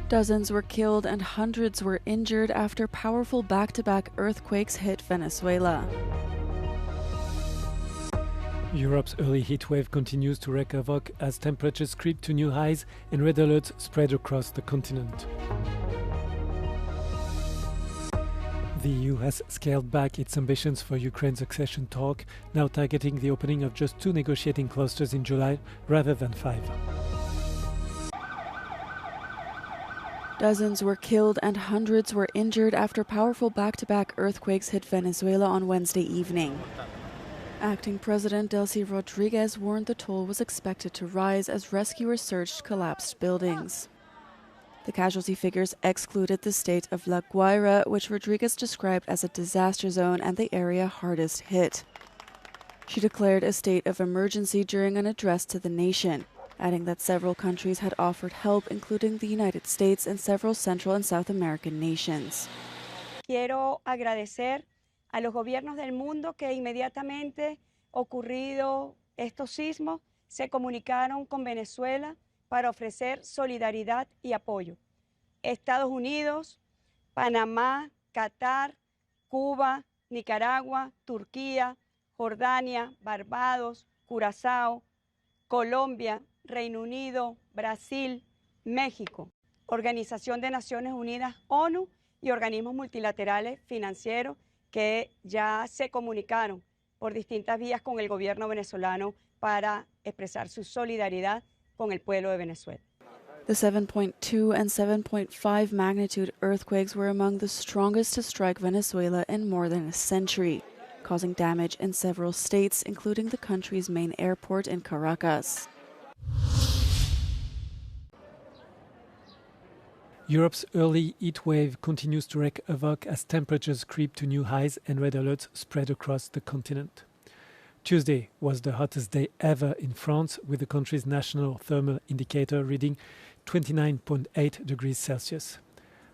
Dozens were killed and hundreds were injured after powerful back-to-back earthquakes hit Venezuela. Europe's early heatwave continues to wreak havoc as temperatures creep to new highs and red alerts spread across the continent. The EU has scaled back its ambitions for Ukraine's accession talk, now targeting the opening of just 2 negotiating clusters in July rather than 5. Dozens were killed and hundreds were injured after powerful back-to-back earthquakes hit Venezuela on Wednesday evening. Acting President Delcy Rodriguez warned the toll was expected to rise as rescuers searched collapsed buildings. The casualty figures excluded the state of La Guaira, which Rodriguez described as a disaster zone and the area hardest hit. She declared a state of emergency during an address to the nation, adding that several countries had offered help, including the United States and several Central and South American nations. Quiero agradecer a los gobiernos del mundo que inmediatamente ocurrido estos sismos se comunicaron con Venezuela para ofrecer solidaridad y apoyo. Estados Unidos, Panamá, Qatar, Cuba, Nicaragua, Turquía, Jordania, Barbados, Curazao, Colombia, Reino Unido, Brasil, México, Organización de Naciones Unidas, ONU y organismos multilaterales financieros que ya se comunicaron por distintas vías con el gobierno venezolano para expresar su solidaridad con el pueblo de Venezuela. The 7.2 and 7.5 magnitude earthquakes were among the strongest to strike Venezuela in more than a century, causing damage in several states, including the country's main airport in Caracas. Europe's early heat wave continues to wreak havoc as temperatures creep to new highs and red alerts spread across the continent. Tuesday was the hottest day ever in France, with the country's national thermal indicator reading 29.8 degrees Celsius.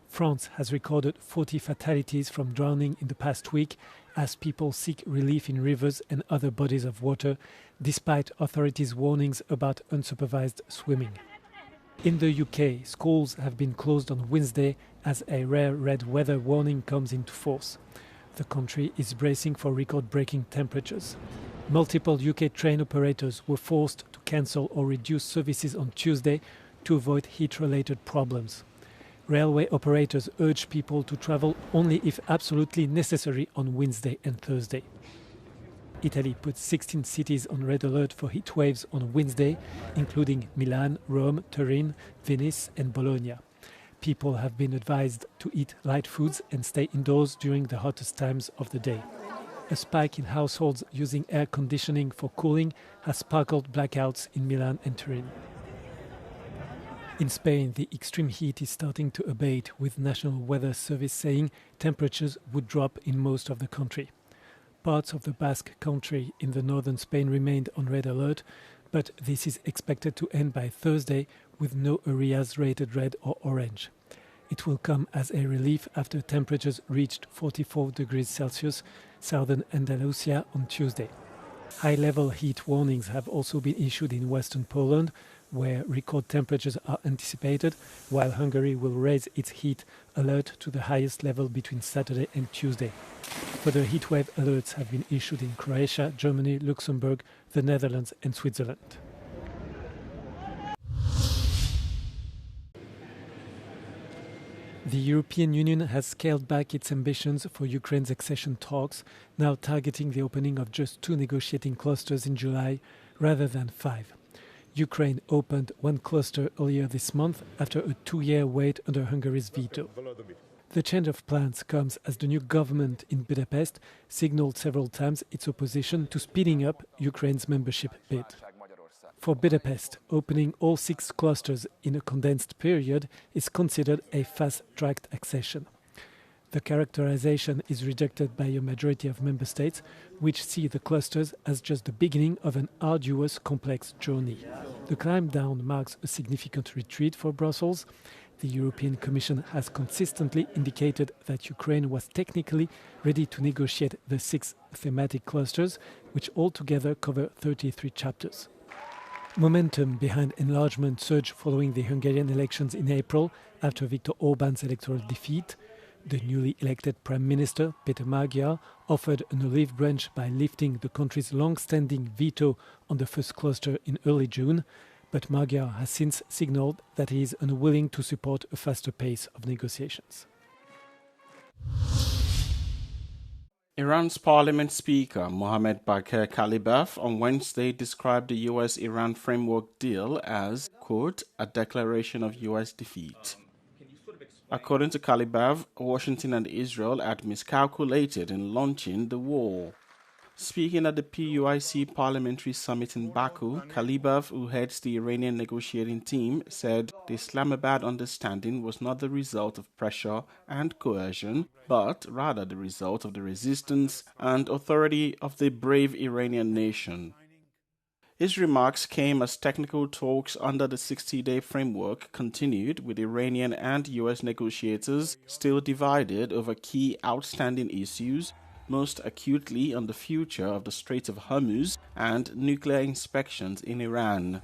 France has recorded 40 fatalities from drowning in the past week as people seek relief in rivers and other bodies of water, despite authorities' warnings about unsupervised swimming. In the UK, schools have been closed on Wednesday as a rare red weather warning comes into force. The country is bracing for record-breaking temperatures. Multiple UK train operators were forced to cancel or reduce services on Tuesday to avoid heat-related problems. Railway operators urge people to travel only if absolutely necessary on Wednesday and Thursday. Italy put 16 cities on red alert for heat waves on Wednesday, including Milan, Rome, Turin, Venice and Bologna. People have been advised to eat light foods and stay indoors during the hottest times of the day. A spike in households using air conditioning for cooling has sparkled blackouts in Milan and Turin. In Spain, the extreme heat is starting to abate, with National Weather Service saying temperatures would drop in most of the country. Parts of the Basque Country in the northern Spain remained on red alert, but this is expected to end by Thursday with no areas rated red or orange. It will come as a relief after temperatures reached 44 degrees Celsius southern Andalusia on Tuesday. High-level heat warnings have also been issued in western Poland, where record temperatures are anticipated, while Hungary will raise its heat alert to the highest level between Saturday and Tuesday. Further heatwave alerts have been issued in Croatia, Germany, Luxembourg, the Netherlands and Switzerland. The European Union has scaled back its ambitions for Ukraine's accession talks, now targeting the opening of just 2 negotiating clusters in July rather than 5. Ukraine opened one cluster earlier this month after a 2-year wait under Hungary's veto. The change of plans comes as the new government in Budapest signaled several times its opposition to speeding up Ukraine's membership bid. For Budapest, opening all 6 clusters in a condensed period is considered a fast-tracked accession. The characterization is rejected by a majority of member states, which see the clusters as just the beginning of an arduous, complex journey. The climb down marks a significant retreat for Brussels. The European Commission has consistently indicated that Ukraine was technically ready to negotiate the 6 thematic clusters, which altogether cover 33 chapters. Momentum behind enlargement surged following the Hungarian elections in April after Viktor Orban's electoral defeat. The newly elected Prime Minister, Peter Magyar, offered an olive branch by lifting the country's long-standing veto on the first cluster in early June, but Magyar has since signaled that he is unwilling to support a faster pace of negotiations. Iran's parliament speaker Mohammad Bagher Kalibaf on Wednesday described the US-Iran framework deal as, quote, a declaration of US defeat. According to Kalibaf, Washington and Israel had miscalculated in launching the war. Speaking at the PUIC Parliamentary Summit in Baku, Kalibaf, who heads the Iranian negotiating team, said the Islamabad understanding was not the result of pressure and coercion, but rather the result of the resistance and authority of the brave Iranian nation. His remarks came as technical talks under the 60-day framework continued, with Iranian and US negotiators still divided over key outstanding issues, most acutely on the future of the Strait of Hormuz and nuclear inspections in Iran.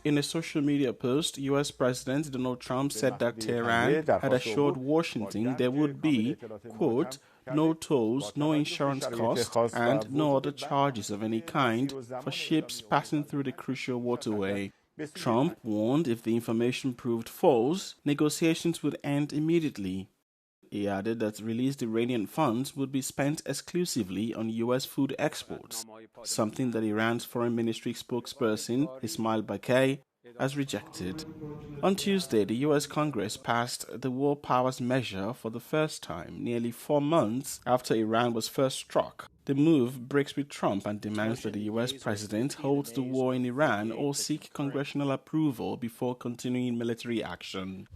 In a social media post, US President Donald Trump said that Tehran had assured Washington there would be, quote, no tolls, no insurance costs, and no other charges of any kind for ships passing through the crucial waterway. Trump warned if the information proved false, negotiations would end immediately. He added that released Iranian funds would be spent exclusively on U.S. food exports, something that Iran's foreign ministry spokesperson, Ismail Baqai, has rejected. On Tuesday, the U.S. Congress passed the War Powers Measure for the first time, nearly 4 months after Iran was first struck. The move breaks with Trump and demands that the U.S. president holds the war in Iran or seek congressional approval before continuing military action.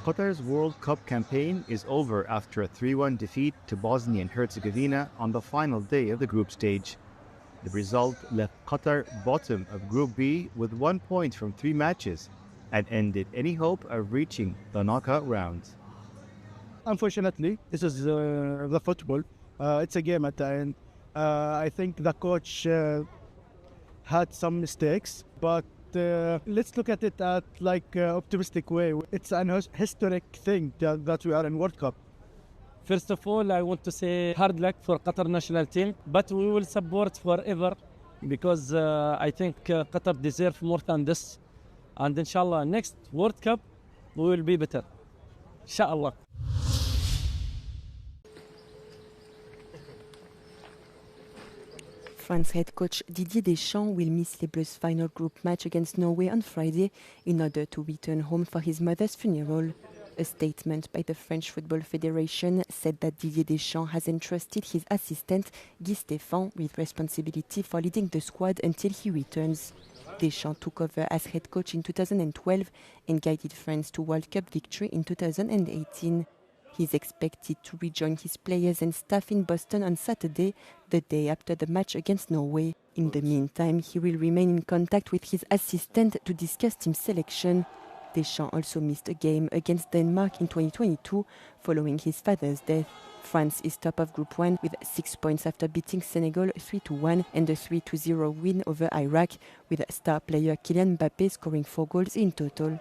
Qatar's World Cup campaign is over after a 3-1 defeat to Bosnia and Herzegovina on the final day of the group stage. The result left Qatar bottom of Group B with 1 point from 3 matches and ended any hope of reaching the knockout rounds. Unfortunately, this is the football. It's a game at the end. I think the coach had some mistakes, but let's look at it at optimistic way. It's an historic thing that we are in World Cup. First of all, I want to say hard luck for Qatar national team, but we will support forever because I think Qatar deserves more than this. And inshallah, next World Cup, we will be better. Inshallah. France head coach Didier Deschamps will miss Les Bleus' final group match against Norway on Friday in order to return home for his mother's funeral. A statement by the French Football Federation said that Didier Deschamps has entrusted his assistant Guy Stéphane with responsibility for leading the squad until he returns. Deschamps took over as head coach in 2012 and guided France to World Cup victory in 2018. He is expected to rejoin his players and staff in Boston on Saturday, the day after the match against Norway. In the meantime, he will remain in contact with his assistant to discuss team selection. Deschamps also missed a game against Denmark in 2022 following his father's death. France is top of Group 1 with 6 points after beating Senegal 3-1 and a 3-0 win over Iraq, with star player Kylian Mbappé scoring 4 goals in total.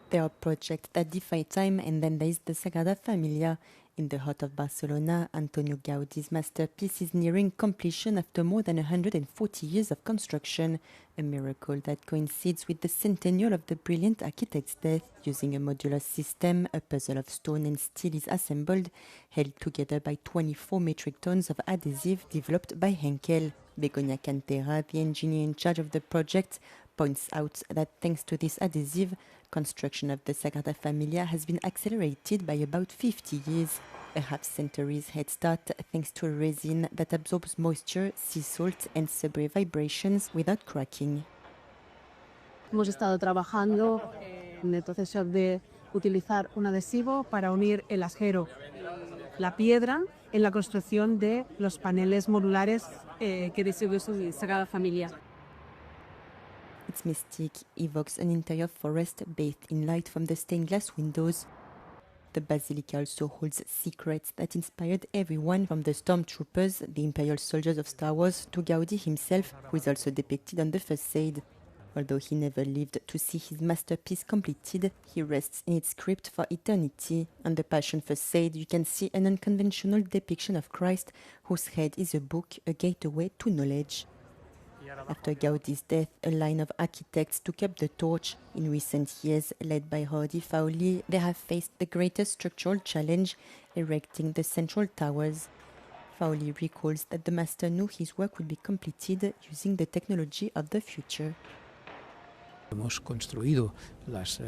There are projects that defy time, and then there is the Sagrada Familia. In the heart of Barcelona, Antonio Gaudi's masterpiece is nearing completion after more than 140 years of construction, a miracle that coincides with the centennial of the brilliant architect's death. Using a modular system, a puzzle of stone and steel is assembled, held together by 24 metric tons of adhesive developed by Henkel. Begoña Cantera, the engineer in charge of the project, points out that thanks to this adhesive, construction of the Sagrada Familia has been accelerated by about 50 years, a half-century's head start thanks to a resin that absorbs moisture, sea salt and subway vibrations without cracking. Hemos estado trabajando en el proceso de utilizar un adhesivo para unir el acero, la piedra, en la construcción de los paneles modulares que distribuye Sagrada Familia. Its mystique evokes an interior forest bathed in light from the stained glass windows. The basilica also holds secrets that inspired everyone from the stormtroopers, the imperial soldiers of Star Wars, to Gaudi himself, who is also depicted on the facade. Although he never lived to see his masterpiece completed, he rests in its crypt for eternity. On the Passion facade, you can see an unconventional depiction of Christ, whose head is a book, a gateway to knowledge. After Gaudi's death, a line of architects took up the torch. In recent years, led by Jordi Fauli, they have faced the greatest structural challenge, erecting the central towers. Fauli recalls that the master knew his work would be completed using the technology of the future. Hemos construido las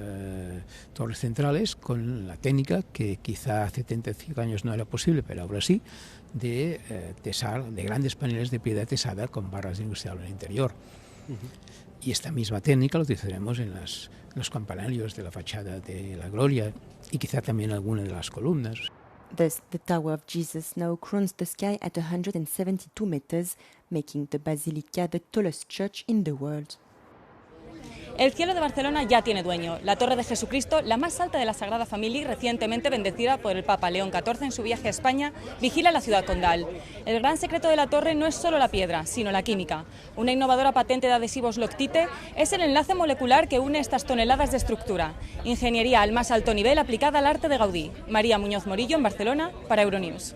torres centrales con la técnica que quizá hace 75 años no era posible, pero ahora sí, de tesar, de grandes paneles de piedra tesada con barras de industrial en el interior. Y esta misma técnica la utilizaremos en los campanarios de la fachada de la Gloria y quizá también alguna de las columnas. Thus, the Tower of Jesus now crowns the sky at 172 meters, making the Basilica the tallest church in the world. El cielo de Barcelona ya tiene dueño. La Torre de Jesucristo, la más alta de la Sagrada Familia, recientemente bendecida por el Papa León XIV en su viaje a España, vigila la ciudad condal. El gran secreto de la torre no es solo la piedra, sino la química. Una innovadora patente de adhesivos Loctite es el enlace molecular que une estas toneladas de estructura. Ingeniería al más alto nivel aplicada al arte de Gaudí. María Muñoz Morillo en Barcelona para Euronews.